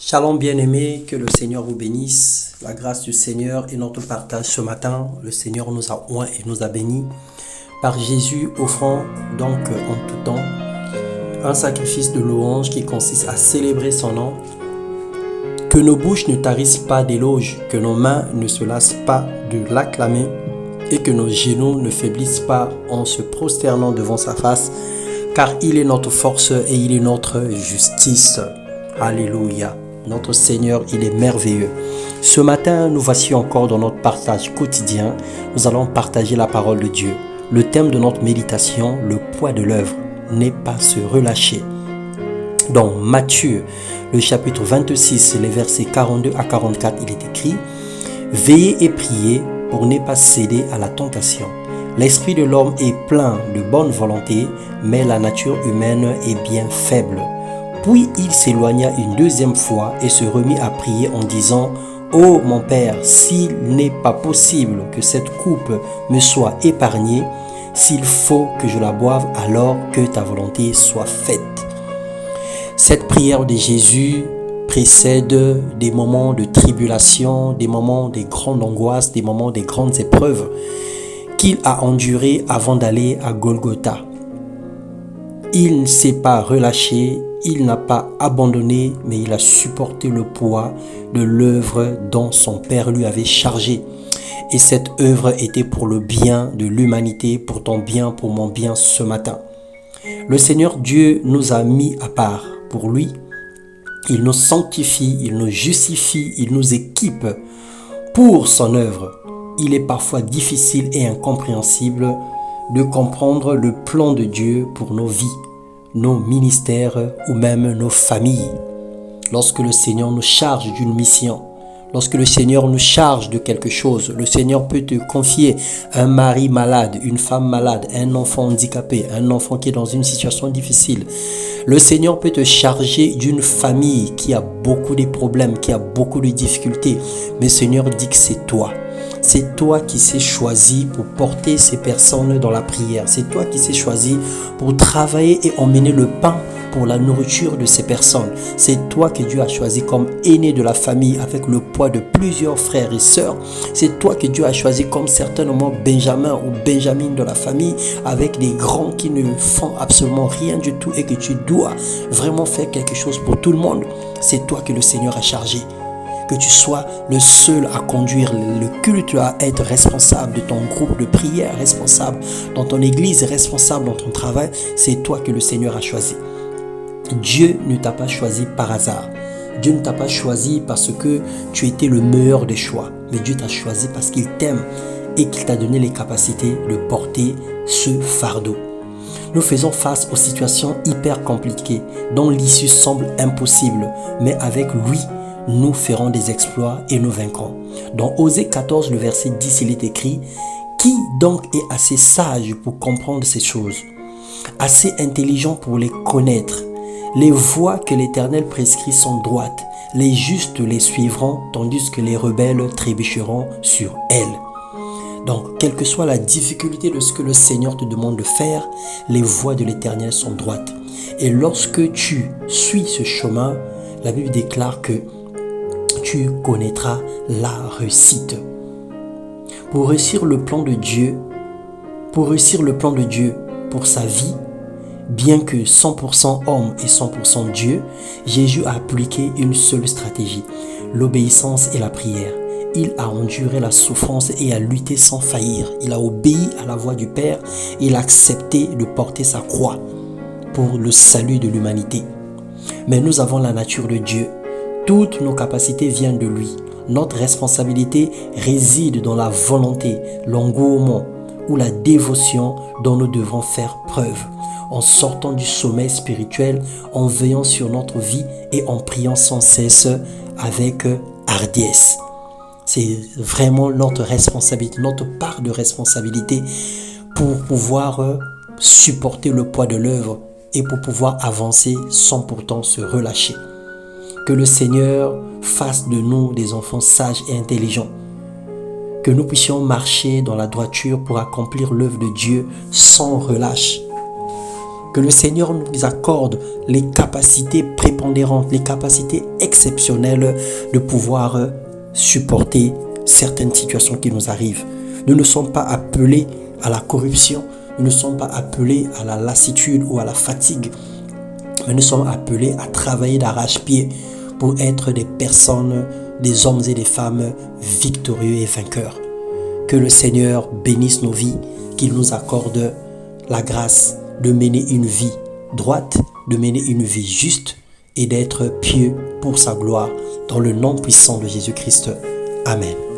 Shalom bien-aimés, que le Seigneur vous bénisse. La grâce du Seigneur est notre partage ce matin. Le Seigneur nous a oints et nous a bénis. Par Jésus, offrant donc en tout temps un sacrifice de louange qui consiste à célébrer son nom. Que nos bouches ne tarissent pas d'éloges, que nos mains ne se lassent pas de l'acclamer et que nos genoux ne faiblissent pas en se prosternant devant sa face, car il est notre force et il est notre justice. Alléluia. Notre Seigneur, il est merveilleux. Ce matin, nous voici encore dans notre partage quotidien. Nous allons partager la parole de Dieu. Le thème de notre méditation, le poids de l'œuvre, n'est pas se relâcher. Dans Matthieu, le chapitre 26, les versets 42 à 44, il est écrit « Veillez et priez pour ne pas céder à la tentation. L'esprit de l'homme est plein de bonne volonté, mais la nature humaine est bien faible. » Puis il s'éloigna une deuxième fois et se remit à prier en disant « Ô mon Père, s'il n'est pas possible que cette coupe me soit épargnée, s'il faut que je la boive, alors que ta volonté soit faite. » Cette prière de Jésus précède des moments de tribulation, des moments de grande angoisse, des moments de grandes épreuves qu'il a endurées avant d'aller à Golgotha. Il ne s'est pas relâché, il n'a pas abandonné, mais il a supporté le poids de l'œuvre dont son Père lui avait chargé. Et cette œuvre était pour le bien de l'humanité, pour ton bien, pour mon bien ce matin. Le Seigneur Dieu nous a mis à part pour lui. Il nous sanctifie, il nous justifie, il nous équipe pour son œuvre. Il est parfois difficile et incompréhensible de comprendre le plan de Dieu pour nos vies, nos ministères ou même nos familles. Lorsque le Seigneur nous charge d'une mission, lorsque le Seigneur nous charge de quelque chose, le Seigneur peut te confier un mari malade, une femme malade, un enfant handicapé, un enfant qui est dans une situation difficile. Le Seigneur peut te charger d'une famille qui a beaucoup de problèmes, qui a beaucoup de difficultés. Mais le Seigneur dit que c'est toi. C'est toi qui s'es choisi pour porter ces personnes dans la prière. C'est toi qui s'es choisi pour travailler et emmener le pain pour la nourriture de ces personnes. C'est toi que Dieu a choisi comme aîné de la famille avec le poids de plusieurs frères et sœurs. C'est toi que Dieu a choisi comme certainement Benjamin ou Benjamin de la famille avec des grands qui ne font absolument rien du tout et que tu dois vraiment faire quelque chose pour tout le monde. C'est toi que le Seigneur a chargé. Que tu sois le seul à conduire le culte, à être responsable de ton groupe de prière, responsable dans ton église, responsable dans ton travail, c'est toi que le Seigneur a choisi. Dieu ne t'a pas choisi par hasard. Dieu ne t'a pas choisi parce que tu étais le meilleur des choix. Mais Dieu t'a choisi parce qu'il t'aime et qu'il t'a donné les capacités de porter ce fardeau. Nous faisons face aux situations hyper compliquées dont l'issue semble impossible, mais avec lui, nous ferons des exploits et nous vaincrons. Dans Osée 14, le verset 10, il est écrit « Qui donc est assez sage pour comprendre ces choses, assez intelligent pour les connaître? Les voies que l'Éternel prescrit sont droites, les justes les suivront, tandis que les rebelles trébucheront sur elles. » Donc, quelle que soit la difficulté de ce que le Seigneur te demande de faire, les voies de l'Éternel sont droites. Et lorsque tu suis ce chemin, la Bible déclare que tu connaîtras la réussite. Pour réussir le plan de Dieu, pour sa vie, bien que 100% homme et 100% Dieu, Jésus a appliqué une seule stratégie, l'obéissance et la prière. Il a enduré la souffrance et a lutté sans faillir. Il a obéi à la voix du Père et il a accepté de porter sa croix pour le salut de l'humanité. Mais nous avons la nature de Dieu. Toutes nos capacités viennent de lui. Notre responsabilité réside dans la volonté, l'engouement ou la dévotion dont nous devons faire preuve, en sortant du sommeil spirituel, en veillant sur notre vie et en priant sans cesse avec hardiesse. C'est vraiment notre responsabilité, notre part de responsabilité pour pouvoir supporter le poids de l'œuvre et pour pouvoir avancer sans pourtant se relâcher. Que le Seigneur fasse de nous des enfants sages et intelligents. Que nous puissions marcher dans la droiture pour accomplir l'œuvre de Dieu sans relâche. Que le Seigneur nous accorde les capacités prépondérantes, les capacités exceptionnelles de pouvoir supporter certaines situations qui nous arrivent. Nous ne sommes pas appelés à la corruption, nous ne sommes pas appelés à la lassitude ou à la fatigue, mais nous sommes appelés à travailler d'arrache-pied pour être des personnes, des hommes et des femmes victorieux et vainqueurs. Que le Seigneur bénisse nos vies, qu'il nous accorde la grâce de mener une vie droite, de mener une vie juste et d'être pieux pour sa gloire dans le nom puissant de Jésus-Christ. Amen.